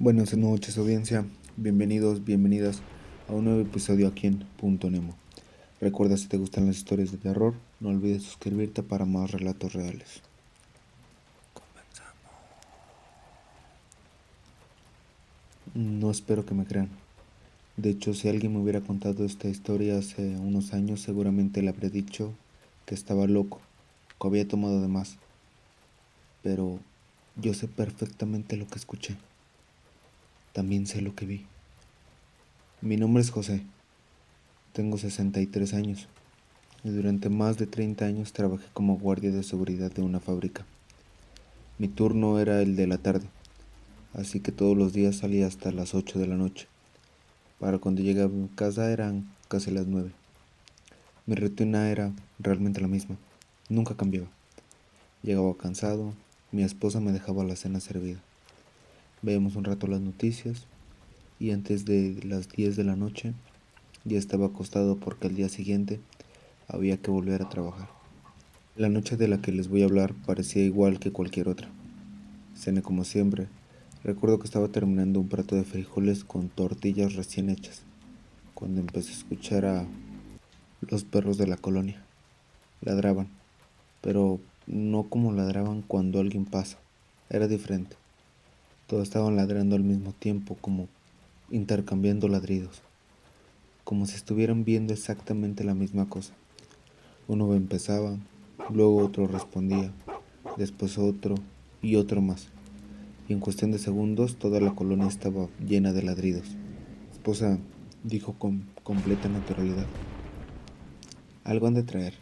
Buenas noches, audiencia. Bienvenidos, bienvenidas a un nuevo episodio aquí en Punto Nemo. Recuerda, si te gustan las historias de terror, no olvides suscribirte para más relatos reales. Comenzamos. No espero que me crean. De hecho, si alguien me hubiera contado esta historia hace unos años, seguramente le habría dicho que estaba loco, que había tomado de más. Pero yo sé perfectamente lo que escuché. También sé lo que vi. Mi nombre es José. Tengo 63 años. Y durante más de 30 años trabajé como guardia de seguridad de una fábrica. Mi turno era el de la tarde, así que todos los días salía hasta las 8 de la noche. Para cuando llegaba a casa eran casi las 9. Mi rutina era realmente la misma, nunca cambiaba. Llegaba cansado, mi esposa me dejaba la cena servida. Veíamos un rato las noticias y antes de las 10 de la noche ya estaba acostado porque al día siguiente había que volver a trabajar. La noche de la que les voy a hablar parecía igual que cualquier otra. Cené como siempre. Recuerdo que estaba terminando un plato de frijoles con tortillas recién hechas, cuando empecé a escuchar a los perros de la colonia. Ladraban, pero no como ladraban cuando alguien pasa. Era diferente. Todos estaban ladrando al mismo tiempo, como intercambiando ladridos, como si estuvieran viendo exactamente la misma cosa. Uno empezaba, luego otro respondía, después otro y otro más. Y en cuestión de segundos toda la colonia estaba llena de ladridos. Mi esposa dijo con completa naturalidad: algo han de traer.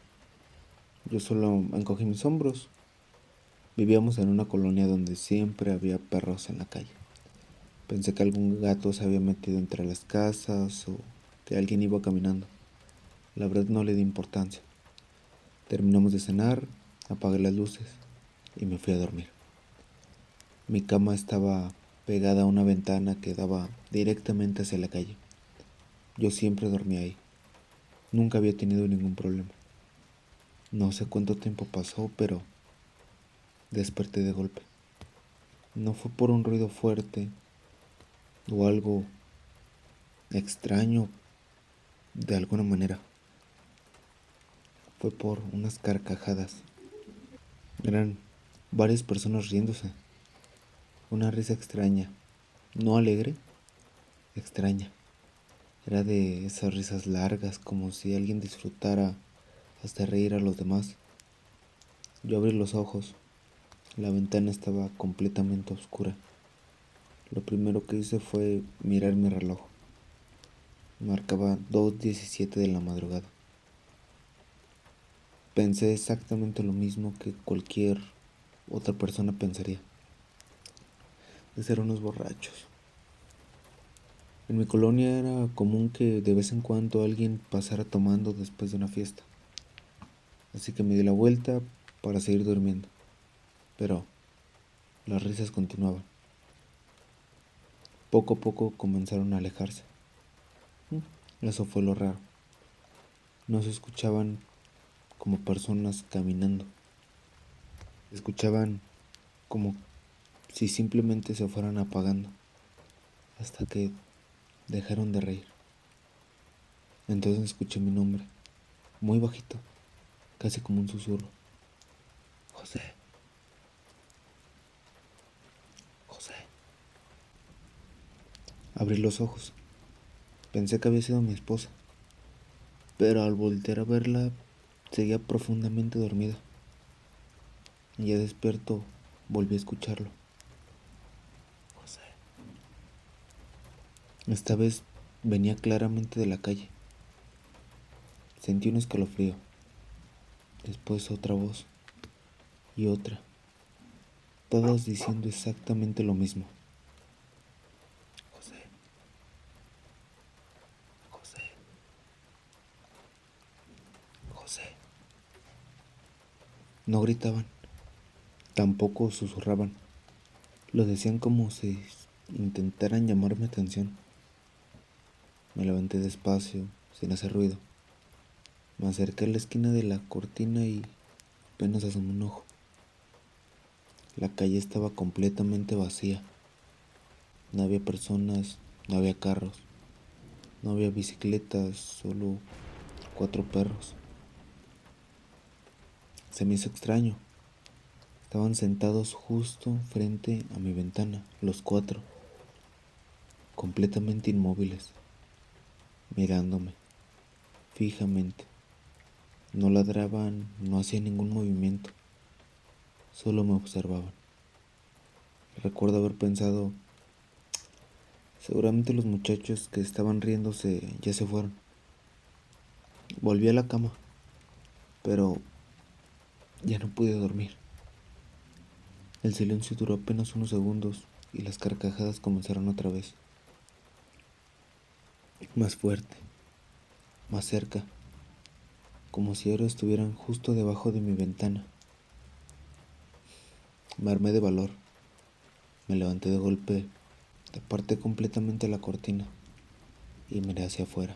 Yo solo encogí mis hombros. Vivíamos en una colonia donde siempre había perros en la calle. Pensé que algún gato se había metido entre las casas o que alguien iba caminando. La verdad no le di importancia. Terminamos de cenar, apagué las luces y me fui a dormir. Mi cama estaba pegada a una ventana que daba directamente hacia la calle. Yo siempre dormía ahí. Nunca había tenido ningún problema. No sé cuánto tiempo pasó, pero desperté de golpe. No fue por un ruido fuerte o algo extraño de alguna manera. Fue por unas carcajadas. Eran varias personas riéndose. Una risa extraña. No alegre, extraña. Era de esas risas largas, como si alguien disfrutara hasta reír a los demás. Yo abrí los ojos. La ventana estaba completamente oscura. Lo primero que hice fue mirar mi reloj. Marcaba 2:17 de la madrugada. Pensé exactamente lo mismo que cualquier otra persona pensaría: de ser unos borrachos. En mi colonia era común que de vez en cuando alguien pasara tomando después de una fiesta. Así que me di la vuelta para seguir durmiendo. Pero las risas continuaban. Poco a poco comenzaron a alejarse. Eso fue lo raro. No se escuchaban como personas caminando. Se escuchaban como si simplemente se fueran apagando, hasta que dejaron de reír. Entonces escuché mi nombre, muy bajito, casi como un susurro: José, José. Abrí los ojos. Pensé que había sido mi esposa, pero al voltear a verla, seguía profundamente dormida. Y ya despierto, volví a escucharlo: José. Esta vez venía claramente de la calle. Sentí un escalofrío, después otra voz y otra, todas diciendo exactamente lo mismo: José, José, José. No gritaban, tampoco susurraban. Lo decían como si intentaran llamar mi atención. Me levanté despacio, sin hacer ruido. Me acerqué a la esquina de la cortina y apenas asomé un ojo. La calle estaba completamente vacía. No había personas, no había carros, no había bicicletas, solo 4 perros. Se me hizo extraño. Estaban sentados justo frente a mi ventana, los 4, completamente inmóviles, mirándome fijamente. No ladraban, no hacían ningún movimiento, solo me observaban. Recuerdo haber pensado, seguramente los muchachos que estaban riéndose ya se fueron. Volví a la cama, pero ya no pude dormir. El silencio duró apenas unos segundos y las carcajadas comenzaron otra vez. Más fuerte, más cerca, como si ahora estuvieran justo debajo de mi ventana. Me armé de valor, me levanté de golpe, aparté completamente la cortina y miré hacia afuera.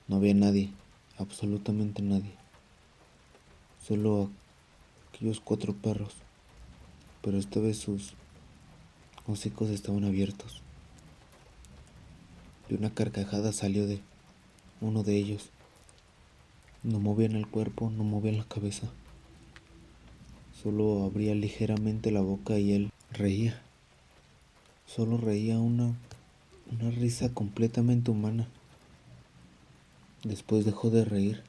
No había nadie, absolutamente nadie, solo aquellos 4 perros, pero esta vez sus hocicos estaban abiertos y una carcajada salió de uno de ellos. No movían el cuerpo, no movían la cabeza, solo abría ligeramente la boca y él reía. Solo reía una risa completamente humana. Después dejó de reír.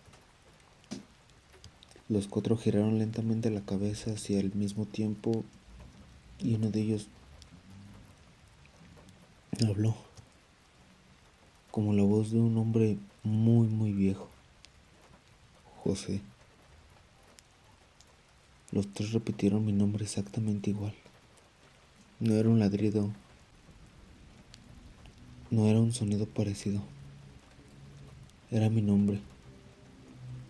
Los 4 giraron lentamente la cabeza hacia el mismo tiempo y uno de ellos habló, como la voz de un hombre muy, muy viejo. José. Los 3 repitieron mi nombre exactamente igual. No era un ladrido, no era un sonido parecido. Era mi nombre,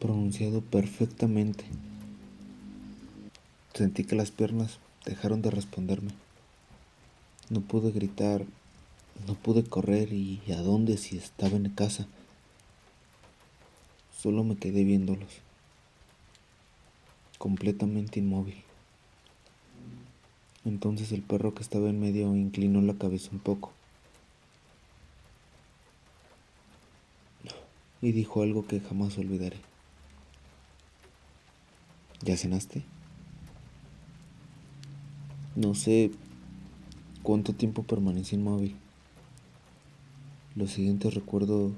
pronunciado perfectamente. Sentí que las piernas dejaron de responderme. No pude gritar, no pude correr y a dónde si estaba en casa. Solo me quedé viéndolos, completamente inmóvil. Entonces el perro que estaba en medio inclinó la cabeza un poco y dijo algo que jamás olvidaré. ¿Ya cenaste? No sé cuánto tiempo permanecí inmóvil. Lo siguiente recuerdo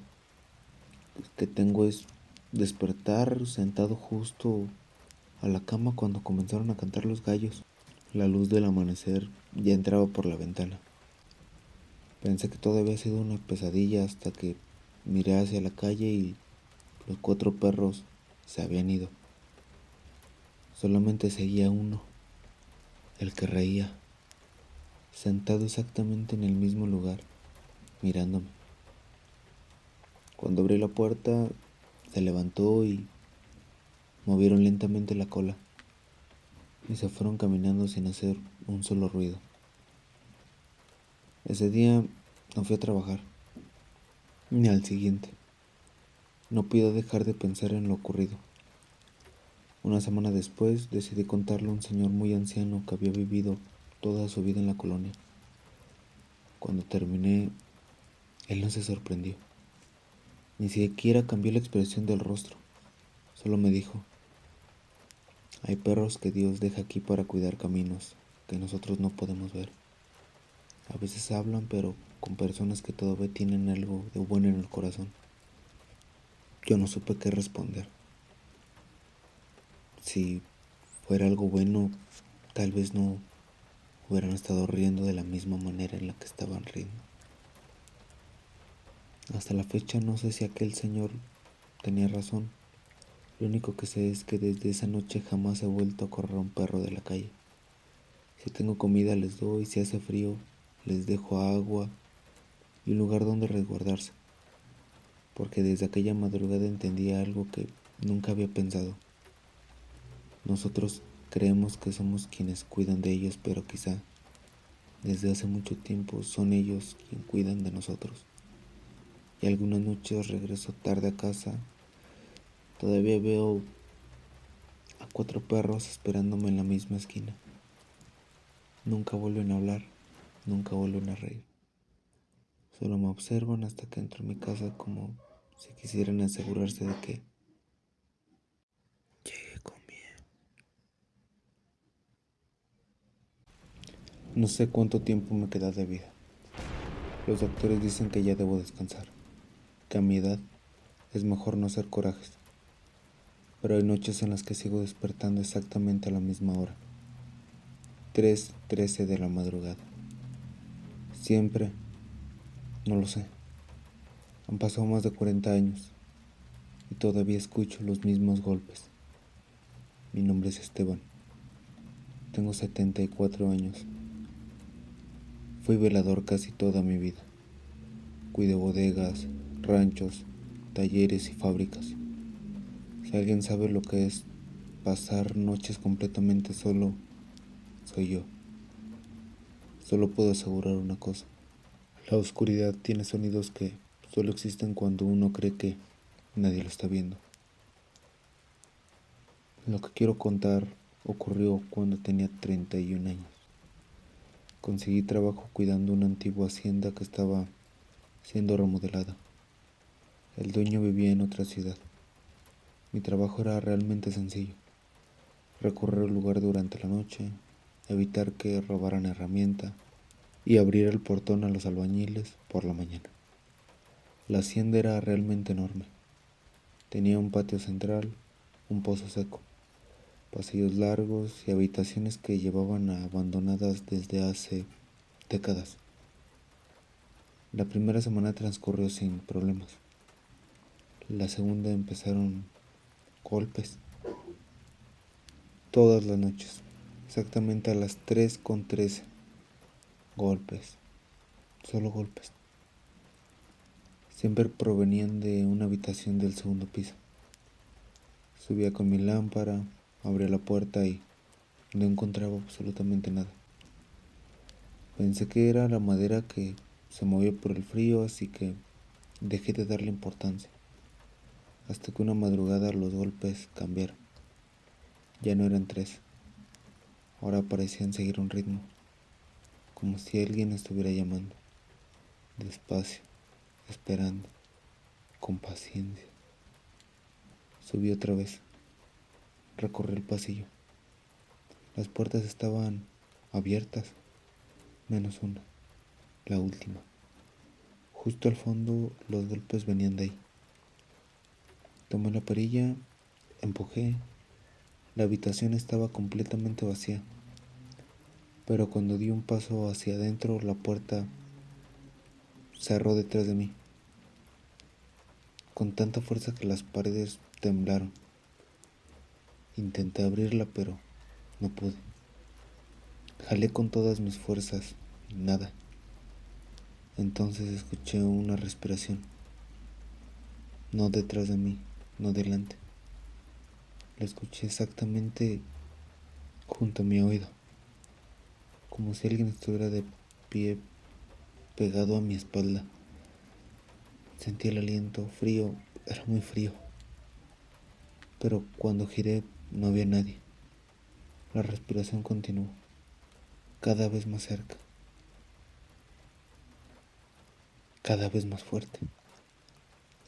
que tengo es despertar sentado justo a la cama cuando comenzaron a cantar los gallos. La luz del amanecer ya entraba por la ventana. Pensé que todo había sido una pesadilla hasta que miré hacia la calle y los 4 perros se habían ido. Solamente seguía uno, el que reía, sentado exactamente en el mismo lugar, mirándome. Cuando abrí la puerta, se levantó y movieron lentamente la cola y se fueron caminando sin hacer un solo ruido. Ese día no fui a trabajar, ni al siguiente. No pude dejar de pensar en lo ocurrido. Una semana después decidí contarle a un señor muy anciano que había vivido toda su vida en la colonia. Cuando terminé, él no se sorprendió, ni siquiera cambió la expresión del rostro. Solo me dijo, hay perros que Dios deja aquí para cuidar caminos que nosotros no podemos ver. A veces hablan, pero con personas que todavía tienen algo de bueno en el corazón. Yo no supe qué responder. Si fuera algo bueno, tal vez no hubieran estado riendo de la misma manera en la que estaban riendo. Hasta la fecha no sé si aquel señor tenía razón. Lo único que sé es que desde esa noche jamás he vuelto a correr a un perro de la calle. Si tengo comida les doy, si hace frío les dejo agua y un lugar donde resguardarse, porque desde aquella madrugada entendí algo que nunca había pensado. Nosotros creemos que somos quienes cuidan de ellos, pero quizá desde hace mucho tiempo son ellos quienes cuidan de nosotros. Y algunas noches regreso tarde a casa, todavía veo a 4 perros esperándome en la misma esquina. Nunca vuelven a hablar, Nunca vuelven a reír. Solo me observan hasta que entro en mi casa como si quisieran asegurarse de que llegué con bien. No sé cuánto tiempo me queda de vida. Los doctores dicen que ya debo descansar, que a mi edad es mejor no hacer corajes, pero hay noches en las que sigo despertando exactamente a la misma hora, 3:13 de la madrugada. Siempre, no lo sé, han pasado más de 40 años y todavía escucho los mismos golpes. Mi nombre es Esteban, tengo 74 años. Fui velador casi toda mi vida. Cuidé bodegas, ranchos, talleres y fábricas. Si alguien sabe lo que es pasar noches completamente solo, soy yo. Solo puedo asegurar una cosa. La oscuridad tiene sonidos que solo existen cuando uno cree que nadie lo está viendo. Lo que quiero contar ocurrió cuando tenía 31 años. Conseguí trabajo cuidando una antigua hacienda que estaba siendo remodelada. El dueño vivía en otra ciudad. Mi trabajo era realmente sencillo: recorrer el lugar durante la noche, evitar que robaran herramienta y abrir el portón a los albañiles por la mañana. La hacienda era realmente enorme. Tenía un patio central, un pozo seco, pasillos largos y habitaciones que llevaban abandonadas desde hace décadas. La primera semana transcurrió sin problemas. La segunda empezaron golpes. Todas las noches, exactamente a las 3:13. Golpes, solo golpes. Siempre provenían de una habitación del segundo piso. Subía con mi lámpara, abría la puerta y no encontraba absolutamente nada. Pensé que era la madera que se movía por el frío, así que dejé de darle importancia. Hasta que una madrugada los golpes cambiaron. Ya no eran tres, ahora parecían seguir un ritmo, como si alguien estuviera llamando, despacio, esperando, con paciencia. Subí otra vez, recorrí el pasillo. Las puertas estaban abiertas, menos una, la última. Justo al fondo los golpes venían de ahí. Tomé la perilla, empujé. La habitación estaba completamente vacía, pero cuando di un paso hacia adentro, la puerta cerró detrás de mí, con tanta fuerza que las paredes temblaron. Intenté abrirla, pero no pude. Jalé con todas mis fuerzas y nada. Entonces escuché una respiración, no detrás de mí, no delante. La escuché exactamente junto a mi oído, como si alguien estuviera de pie pegado a mi espalda. Sentí el aliento frío, era muy frío, pero cuando giré no había nadie. La respiración continuó, cada vez más cerca, cada vez más fuerte.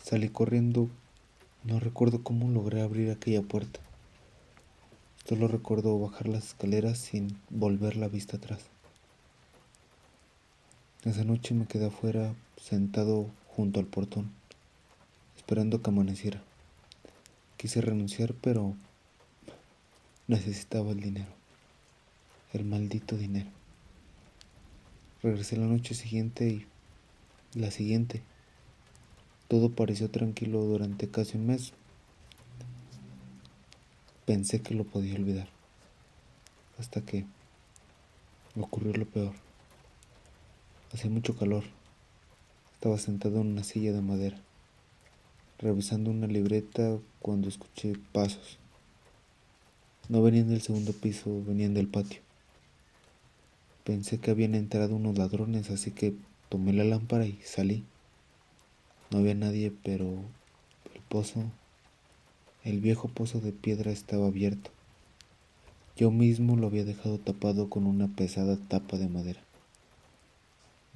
Salí corriendo, no recuerdo cómo logré abrir aquella puerta. Solo recuerdo bajar las escaleras sin volver la vista atrás. Esa noche me quedé afuera, sentado junto al portón, esperando que amaneciera. Quise renunciar, pero necesitaba el dinero, el maldito dinero. Regresé la noche siguiente y la siguiente. Todo pareció tranquilo durante casi un mes. Pensé que lo podía olvidar, hasta que ocurrió lo peor. Hacía mucho calor. Estaba sentado en una silla de madera, revisando una libreta cuando escuché pasos. No venían del segundo piso, venían del patio. Pensé que habían entrado unos ladrones, así que tomé la lámpara y salí. No había nadie, pero el pozo, el viejo pozo de piedra estaba abierto. Yo mismo lo había dejado tapado con una pesada tapa de madera.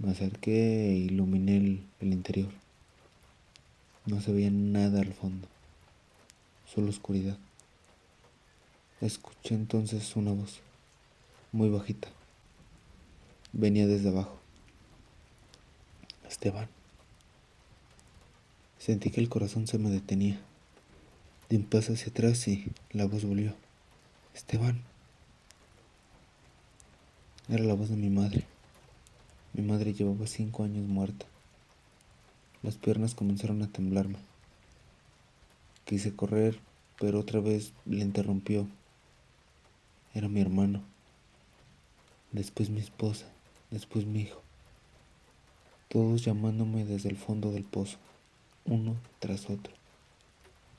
Me acerqué e iluminé el interior. No se veía nada al fondo, solo oscuridad. Escuché entonces una voz, muy bajita. Venía desde abajo. Esteban. Sentí que el corazón se me detenía. Di un paso hacia atrás y la voz volvió. Esteban. Era la voz de mi madre. Mi madre llevaba 5 años muerta. Las piernas comenzaron a temblarme. Quise correr, pero otra vez le interrumpió. Era mi hermano. Después mi esposa. Después mi hijo. Todos llamándome desde el fondo del pozo, uno tras otro,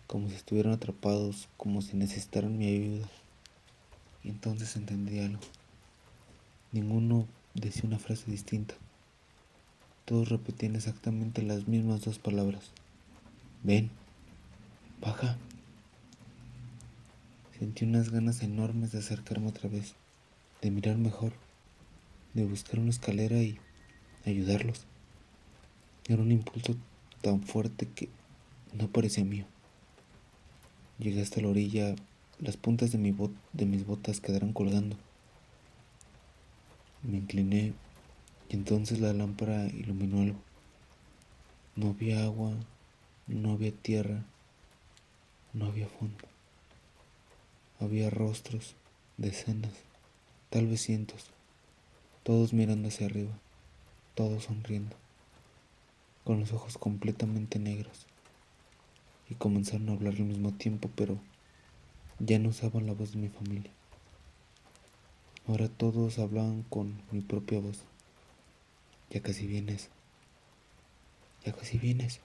como si estuvieran atrapados, como si necesitaran mi ayuda. Y entonces entendí algo. Ninguno decía una frase distinta. Todos repetían exactamente las mismas 2 palabras. Ven, baja. Sentí unas ganas enormes de acercarme otra vez, de mirar mejor, de buscar una escalera y ayudarlos. Era un impulso tan fuerte que no parecía mío. Llegué hasta la orilla, las puntas de mis botas quedaron colgando. Me incliné y entonces la lámpara iluminó algo. No había agua, no había tierra, no había fondo. Había rostros, decenas, tal vez cientos, todos mirando hacia arriba, todos sonriendo, con los ojos completamente negros. Y comenzaron a hablar al mismo tiempo, pero ya no usaban la voz de mi familia. Ahora todos hablaban con mi propia voz. Ya casi vienes, ya casi vienes.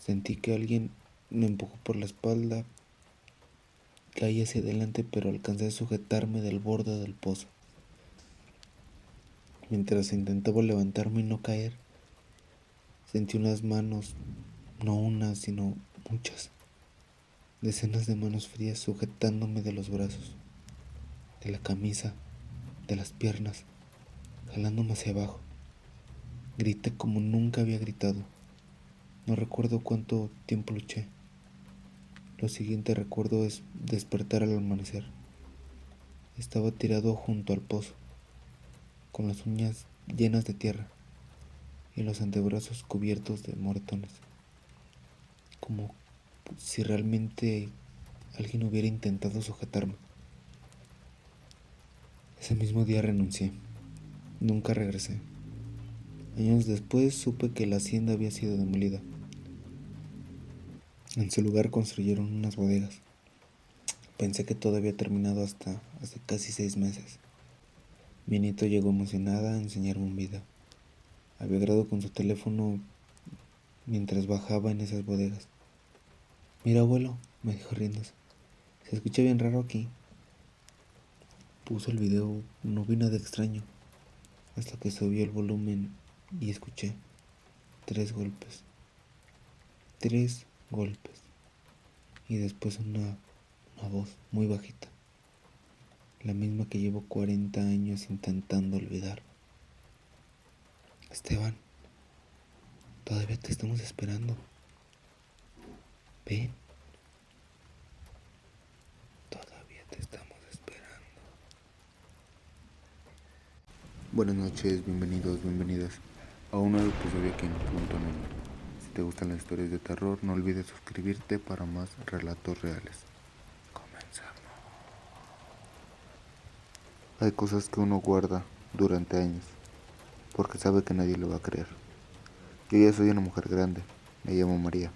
Sentí que alguien me empujó por la espalda. Caí hacia adelante, pero alcancé a sujetarme del borde del pozo. Mientras intentaba levantarme y no caer, sentí unas manos, no una, sino muchas, decenas de manos frías sujetándome de los brazos, de la camisa, de las piernas, jalándome hacia abajo. Grité como nunca había gritado. No recuerdo cuánto tiempo luché. Lo siguiente recuerdo es despertar al amanecer. Estaba tirado junto al pozo, con las uñas llenas de tierra y los antebrazos cubiertos de moretones, como si realmente alguien hubiera intentado sujetarme. Ese mismo día renuncié. Nunca regresé. Años después supe que la hacienda había sido demolida. En su lugar construyeron unas bodegas. Pensé que todo había terminado hasta hace casi 6 meses. Mi nieto llegó emocionada a enseñarme un video. Había grabado con su teléfono mientras bajaba en esas bodegas. Mira, abuelo, me dijo riéndose. Se escucha bien raro aquí. Puso el video, no vi nada extraño, hasta que subió el volumen y escuché 3 golpes. 3 golpes. Y después una voz muy bajita. La misma que llevo 40 años intentando olvidar. Esteban, todavía te estamos esperando. Ven, todavía te estamos esperando. Buenas noches, bienvenidos, bienvenidas a un nuevo episodio aquí en Punto Negro. Si te gustan las historias de terror, no olvides suscribirte para más relatos reales. Comenzamos. Hay cosas que uno guarda durante años, porque sabe que nadie lo va a creer. Yo ya soy una mujer grande, me llamo María,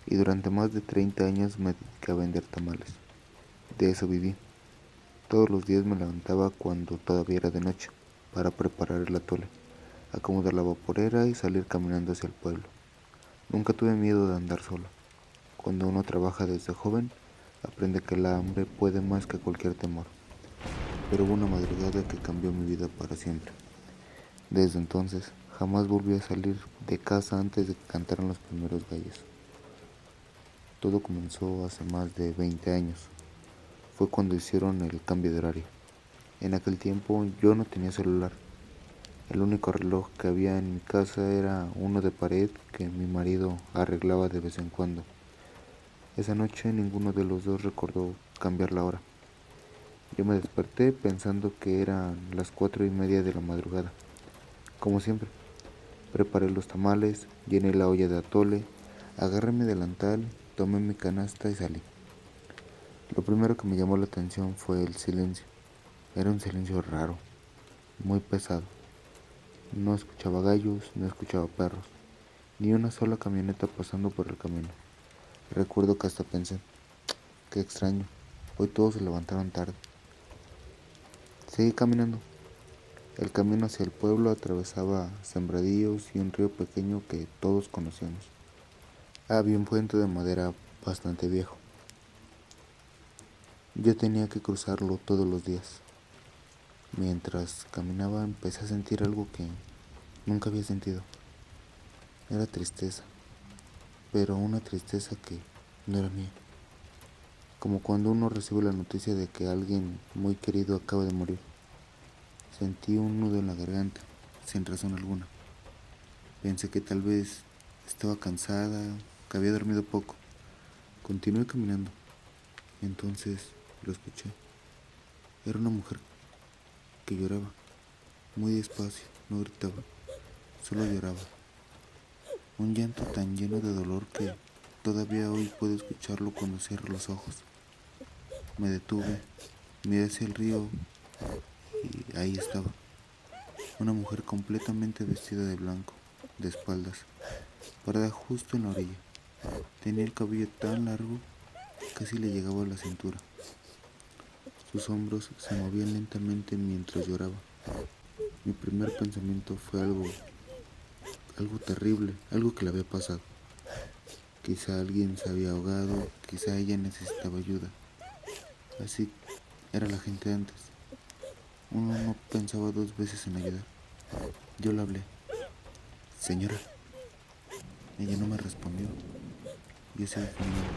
y durante más de 30 años me dediqué a vender tamales. De eso viví. Todos los días me levantaba cuando todavía era de noche, para preparar el atole, acomodar la vaporera y salir caminando hacia el pueblo. Nunca tuve miedo de andar solo. Cuando uno trabaja desde joven, aprende que la hambre puede más que cualquier temor. Pero hubo una madrugada que cambió mi vida para siempre. Desde entonces, jamás volví a salir de casa antes de que cantaran los primeros gallos. Todo comenzó hace más de 20 años. Fue cuando hicieron el cambio de horario. En aquel tiempo yo no tenía celular. El único reloj que había en mi casa era uno de pared que mi marido arreglaba de vez en cuando. Esa noche ninguno de los dos recordó cambiar la hora. Yo me desperté pensando que eran las 4:30 de la madrugada. Como siempre, preparé los tamales, llené la olla de atole, agarré mi delantal, tomé mi canasta y salí. Lo primero que me llamó la atención fue el silencio. Era un silencio raro, muy pesado. No escuchaba gallos, no escuchaba perros, ni una sola camioneta pasando por el camino. Recuerdo que hasta pensé, qué extraño, hoy todos se levantaron tarde. Seguí caminando. El camino hacia el pueblo atravesaba sembradíos y un río pequeño que todos conocíamos. Había un puente de madera bastante viejo. Yo tenía que cruzarlo todos los días. Mientras caminaba empecé a sentir algo que nunca había sentido. Era tristeza, pero una tristeza que no era mía. Como cuando uno recibe la noticia de que alguien muy querido acaba de morir. Sentí un nudo en la garganta, sin razón alguna. Pensé que tal vez estaba cansada, que había dormido poco. Continué caminando. Entonces lo escuché. Era una mujer que lloraba, muy despacio, no gritaba, solo lloraba. Un llanto tan lleno de dolor que todavía hoy puedo escucharlo cuando cierro los ojos. Me detuve, miré hacia el río y ahí estaba. Una mujer completamente vestida de blanco, de espaldas, parada justo en la orilla. Tenía el cabello tan largo que casi le llegaba a la cintura. Sus hombros se movían lentamente mientras lloraba. Mi primer pensamiento fue algo terrible, algo que le había pasado. Quizá alguien se había ahogado, quizá ella necesitaba ayuda. Así era la gente antes. Uno no pensaba dos veces en ayudar. Yo le hablé. Señora. Ella no me respondió. Yo seguí caminando.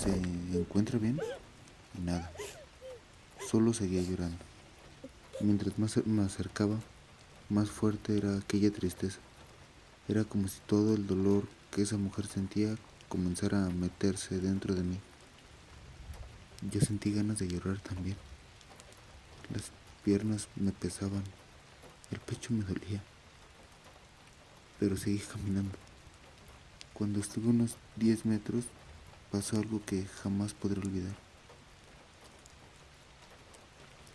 ¿Se encuentra bien? Y nada. Solo seguía llorando. Mientras más me acercaba, más fuerte era aquella tristeza. Era como si todo el dolor que esa mujer sentía comenzara a meterse dentro de mí. Yo sentí ganas de llorar también. Las piernas me pesaban, el pecho me dolía, pero seguí caminando. Cuando estuve unos 10 metros, pasó algo que jamás podré olvidar.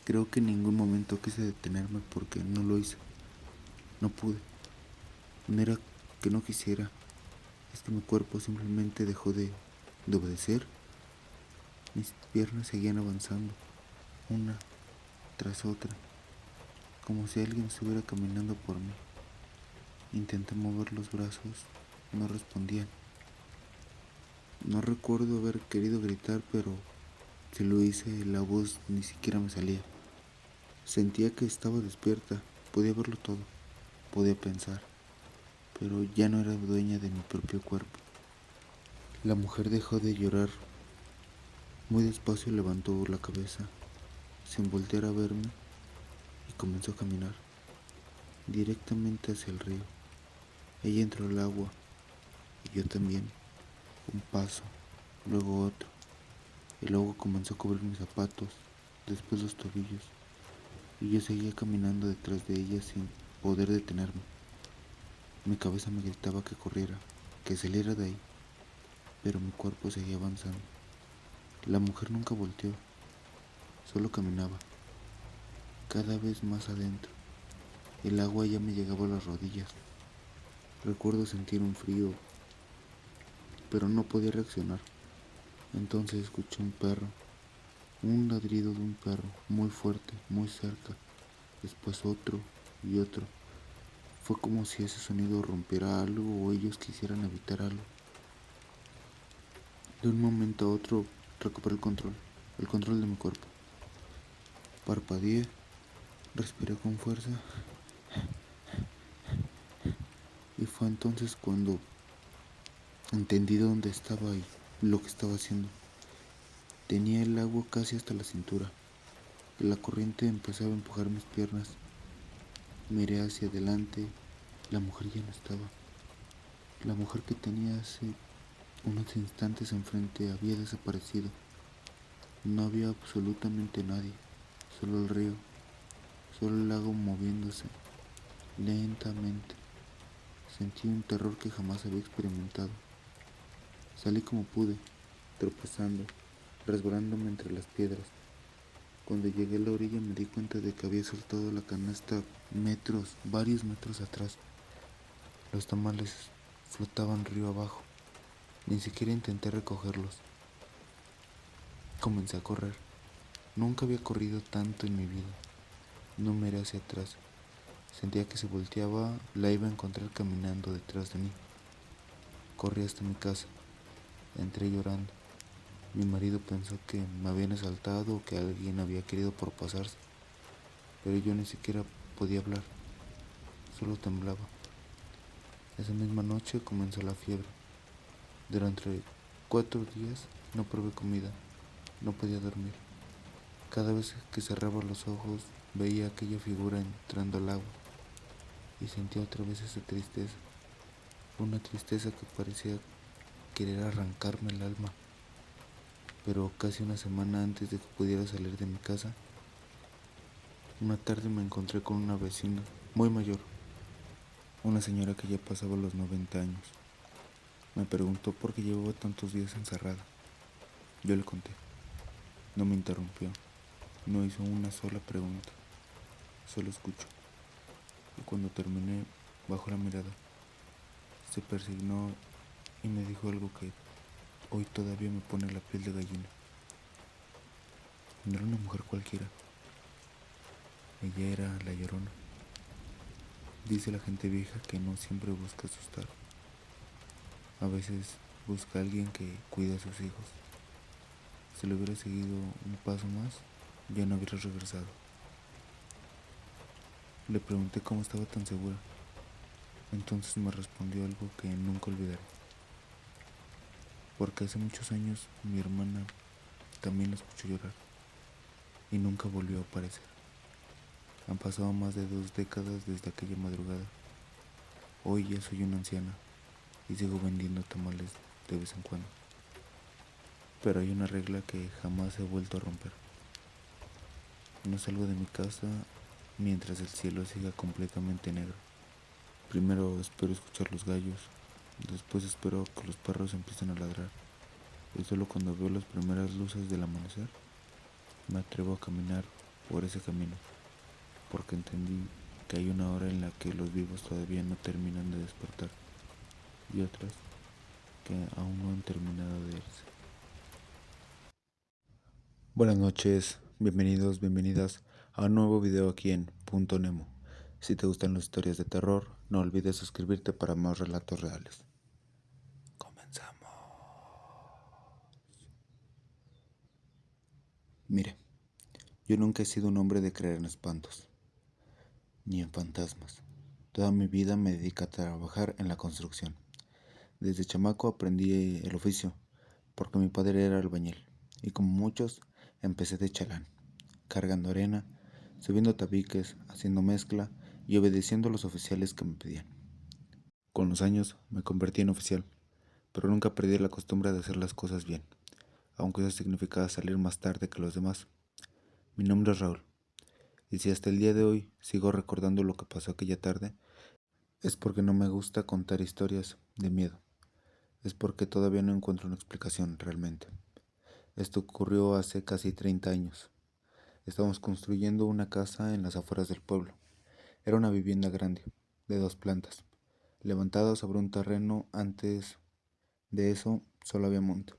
Creo que en ningún momento quise detenerme porque no lo hice. No pude. No era que no quisiera, es que mi cuerpo simplemente dejó de obedecer. Mis piernas seguían avanzando, una tras otra, como si alguien estuviera caminando por mí. Intenté mover los brazos, no respondían. No recuerdo haber querido gritar, pero si lo hice, la voz ni siquiera me salía. Sentía que estaba despierta, podía verlo todo, podía pensar, pero ya no era dueña de mi propio cuerpo. La mujer dejó de llorar. Muy despacio levantó la cabeza, sin voltear a verme, y comenzó a caminar directamente hacia el río. Ella entró al agua y yo también. Un paso, luego otro. El agua comenzó a cubrir mis zapatos, después los tobillos, y yo seguía caminando detrás de ella sin poder detenerme. Mi cabeza me gritaba que corriera, que saliera de ahí, pero mi cuerpo seguía avanzando. La mujer nunca volteó, solo caminaba, cada vez más adentro. El agua ya me llegaba a las rodillas. Recuerdo sentir un frío, pero no podía reaccionar. Entonces escuché un ladrido de un perro, muy fuerte, muy cerca. Después otro y otro. Fue como si ese sonido rompiera algo o ellos quisieran evitar algo. De un momento a otro recuperé el control de mi cuerpo. Parpadeé, respiré con fuerza y fue entonces cuando entendí dónde estaba y lo que estaba haciendo. Tenía el agua casi hasta la cintura. La corriente empezaba a empujar mis piernas. Miré hacia adelante. La mujer ya no estaba. La mujer que tenía hace unos instantes enfrente había desaparecido. No había absolutamente nadie, solo el río, solo el lago moviéndose lentamente. Sentí un terror que jamás había experimentado. Salí como pude, tropezando, resbalándome entre las piedras. Cuando llegué a la orilla me di cuenta de que había soltado la canasta varios metros atrás. Los tamales flotaban río abajo. Ni siquiera intenté recogerlos. Comencé a correr. Nunca había corrido tanto en mi vida. No miré hacia atrás. Sentía que si volteaba la iba a encontrar caminando detrás de mí. Corrí hasta mi casa. Entré llorando. Mi marido pensó que me habían asaltado o que alguien había querido propasarse, pero yo ni siquiera podía hablar, solo temblaba. Esa misma noche comenzó la fiebre. Durante 4 días no probé comida, no podía dormir. Cada vez que cerraba los ojos veía aquella figura entrando al agua y sentía otra vez esa tristeza, una tristeza que parecía querer arrancarme el alma. Pero casi una semana antes de que pudiera salir de mi casa, una tarde me encontré con una vecina muy mayor, una señora que ya pasaba los 90 años. Me preguntó por qué llevaba tantos días encerrada. Yo le conté. No me interrumpió. No hizo una sola pregunta. Solo escuchó. Y cuando terminé, bajó la mirada. Se persignó y me dijo algo que hoy todavía me pone la piel de gallina. No era una mujer cualquiera. Ella era la Llorona. Dice la gente vieja que no siempre busca asustar. A veces busca a alguien que cuide a sus hijos. Si le hubiera seguido un paso más, ya no hubiera regresado. Le pregunté cómo estaba tan segura. Entonces me respondió algo que nunca olvidaré. Porque hace muchos años mi hermana también la escuchó llorar y nunca volvió a aparecer. Han pasado más de 2 décadas desde aquella madrugada. Hoy ya soy una anciana y sigo vendiendo tamales de vez en cuando. Pero hay una regla que jamás he vuelto a romper. No salgo de mi casa mientras el cielo siga completamente negro. Primero espero escuchar los gallos, después espero que los perros empiecen a ladrar y solo cuando veo las primeras luces del amanecer me atrevo a caminar por ese camino, porque entendí que hay una hora en la que los vivos todavía no terminan de despertar y otras que aún no han terminado de irse. Buenas noches, bienvenidos, bienvenidas a un nuevo video aquí en Punto Nemo. Si te gustan las historias de terror, no olvides suscribirte para más relatos reales. Comenzamos. Mire, yo nunca he sido un hombre de creer en espantos, ni en fantasmas. Toda mi vida me dedico a trabajar en la construcción. Desde chamaco aprendí el oficio, porque mi padre era albañil, y como muchos, empecé de chalán, cargando arena, subiendo tabiques, haciendo mezcla y obedeciendo a los oficiales que me pedían. Con los años me convertí en oficial, pero nunca perdí la costumbre de hacer las cosas bien, aunque eso significaba salir más tarde que los demás. Mi nombre es Raúl, y si hasta el día de hoy sigo recordando lo que pasó aquella tarde, es porque no me gusta contar historias de miedo. Es porque todavía no encuentro una explicación realmente. Esto ocurrió hace casi 30 años. Estábamos construyendo una casa en las afueras del pueblo. Era una vivienda grande, de 2 plantas, levantada sobre un terreno. Antes de eso solo había monte.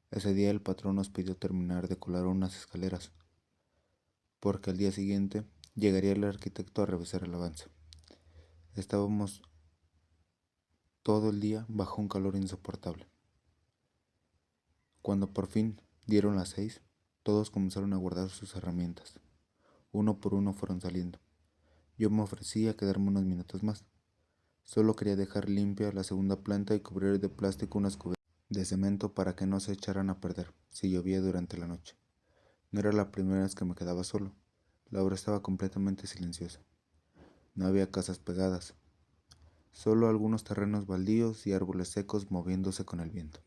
Ese día el patrón nos pidió terminar de colar unas escaleras, porque al día siguiente llegaría el arquitecto a revisar el avance. Estábamos todo el día bajo un calor insoportable. Cuando por fin dieron las 6, todos comenzaron a guardar sus herramientas. Uno por uno fueron saliendo. Yo me ofrecí a quedarme unos minutos más. Solo quería dejar limpia la segunda planta y cubrir de plástico unas cubiertas de cemento para que no se echaran a perder si llovía durante la noche. No era la primera vez que me quedaba solo. La obra estaba completamente silenciosa. No había casas pegadas, solo algunos terrenos baldíos y árboles secos moviéndose con el viento.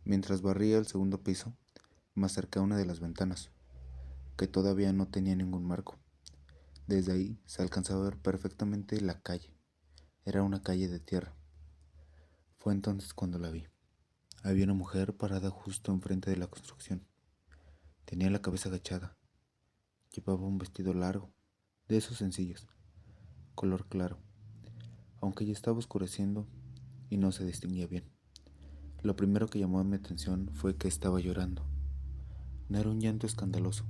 Mientras barría el segundo piso, me acerqué a una de las ventanas, que todavía no tenía ningún marco. Desde ahí se alcanzaba a ver perfectamente la calle. Era una calle de tierra. Fue entonces cuando la vi. Había una mujer parada justo enfrente de la construcción. Tenía la cabeza agachada. Llevaba un vestido largo, de esos sencillos, color claro, aunque ya estaba oscureciendo y no se distinguía bien. Lo primero que llamó mi atención fue que estaba llorando. No era un llanto escandaloso,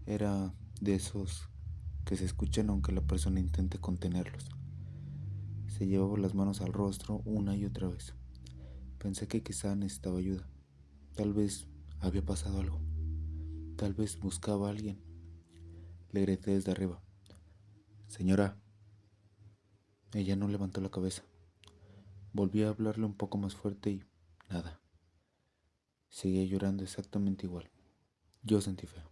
era de esos que se escuchan aunque la persona intente contenerlos. Se llevaba las manos al rostro una y otra vez. Pensé que quizá necesitaba ayuda. Tal vez había pasado algo. Tal vez buscaba a alguien. Le grité desde arriba: Señora. Ella no levantó la cabeza. Volví a hablarle un poco más fuerte y nada. Seguía llorando exactamente igual. Yo sentí feo.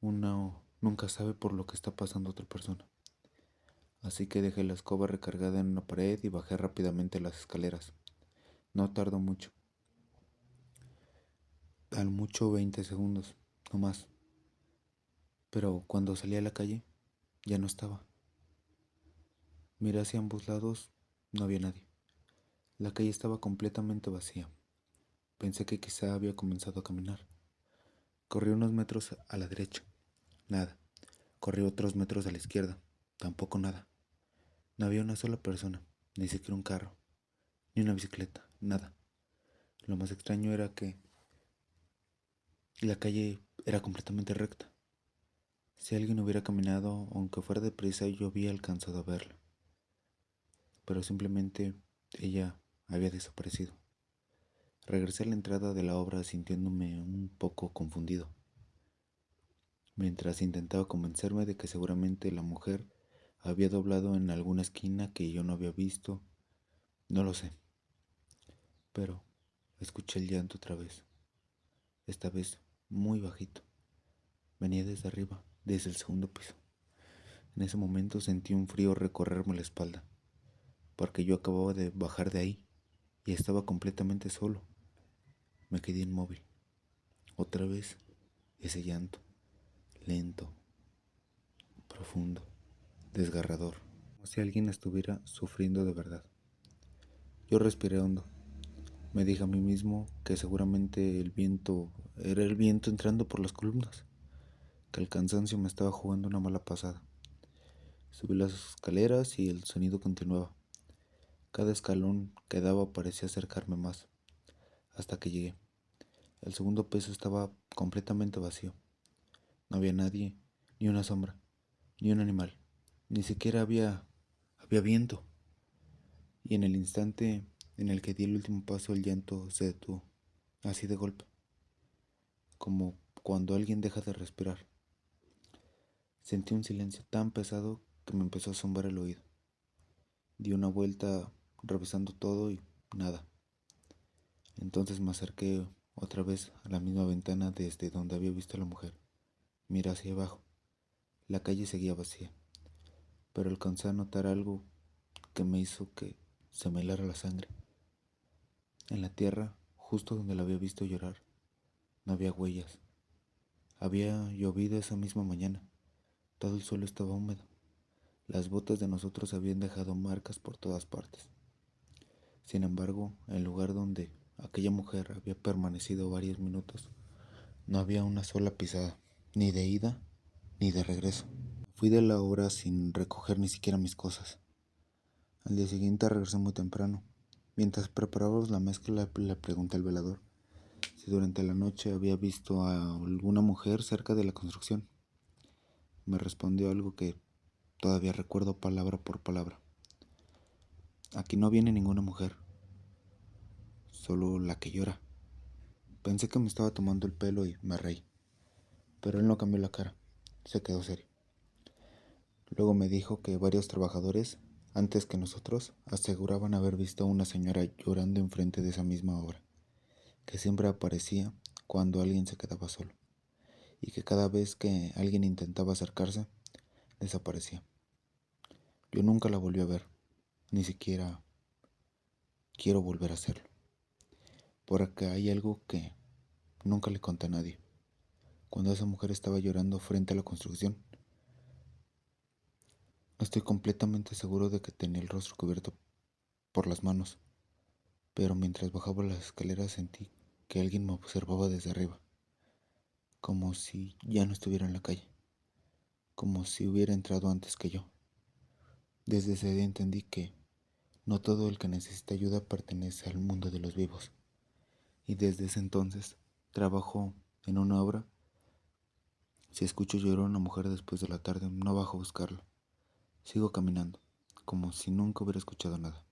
Uno nunca sabe por lo que está pasando otra persona. Así que dejé la escoba recargada en una pared y bajé rápidamente las escaleras. No tardó mucho. Al mucho 20 segundos, no más. Pero cuando salí a la calle, ya no estaba. Miré hacia ambos lados, no había nadie. La calle estaba completamente vacía. Pensé que quizá había comenzado a caminar. Corrí unos metros a la derecha. Nada. Corrí otros metros a la izquierda. Tampoco nada. No había una sola persona, ni siquiera un carro, ni una bicicleta, nada. Lo más extraño era que la calle era completamente recta. Si alguien hubiera caminado, aunque fuera deprisa, yo había alcanzado a verla. Pero simplemente ella había desaparecido. Regresé a la entrada de la obra sintiéndome un poco confundido, mientras intentaba convencerme de que seguramente la mujer había doblado en alguna esquina que yo no había visto. No lo sé, pero escuché el llanto otra vez, esta vez muy bajito. Venía desde arriba, desde el segundo piso. En ese momento sentí un frío recorrerme la espalda, porque yo acababa de bajar de ahí y estaba completamente solo. Me quedé inmóvil. Otra vez ese llanto, lento, profundo, desgarrador, como si alguien estuviera sufriendo de verdad. Yo respiré hondo. Me dije a mí mismo que seguramente el viento era el viento entrando por las columnas, que el cansancio me estaba jugando una mala pasada. Subí las escaleras y el sonido continuaba. Cada escalón que daba parecía acercarme más, hasta que llegué. El segundo piso estaba completamente vacío. No había nadie, ni una sombra, ni un animal. Ni siquiera había viento. Y en el instante en el que di el último paso, el llanto se detuvo, así de golpe, como cuando alguien deja de respirar. Sentí un silencio tan pesado que me empezó a zumbar el oído. Di una vuelta revisando todo y nada. Entonces me acerqué otra vez a la misma ventana desde donde había visto a la mujer. Miré hacia abajo. La calle seguía vacía, pero alcancé a notar algo que me hizo que se me helara la sangre. En la tierra, justo donde la había visto llorar, no había huellas. Había llovido esa misma mañana. Todo el suelo estaba húmedo. Las botas de nosotros habían dejado marcas por todas partes. Sin embargo, el lugar donde aquella mujer había permanecido varios minutos, no había una sola pisada, ni de ida ni de regreso. Fui de la obra sin recoger ni siquiera mis cosas. Al día siguiente regresé muy temprano. Mientras preparábamos la mezcla, le pregunté al velador si durante la noche había visto a alguna mujer cerca de la construcción. Me respondió algo que todavía recuerdo palabra por palabra. Aquí no viene ninguna mujer, solo la que llora. Pensé que me estaba tomando el pelo y me reí, pero él no cambió la cara, se quedó serio. Luego me dijo que varios trabajadores, antes que nosotros, aseguraban haber visto a una señora llorando enfrente de esa misma obra, que siempre aparecía cuando alguien se quedaba solo, y que cada vez que alguien intentaba acercarse, desaparecía. Yo nunca la volví a ver, ni siquiera quiero volver a hacerlo, porque hay algo que nunca le conté a nadie. Cuando esa mujer estaba llorando frente a la construcción, estoy completamente seguro de que tenía el rostro cubierto por las manos, pero mientras bajaba las escaleras sentí que alguien me observaba desde arriba, como si ya no estuviera en la calle, como si hubiera entrado antes que yo. Desde ese día entendí que no todo el que necesita ayuda pertenece al mundo de los vivos, y desde ese entonces trabajo en una obra. Si escucho llorar a una mujer después de la tarde, no bajo a buscarla. Sigo caminando, como si nunca hubiera escuchado nada.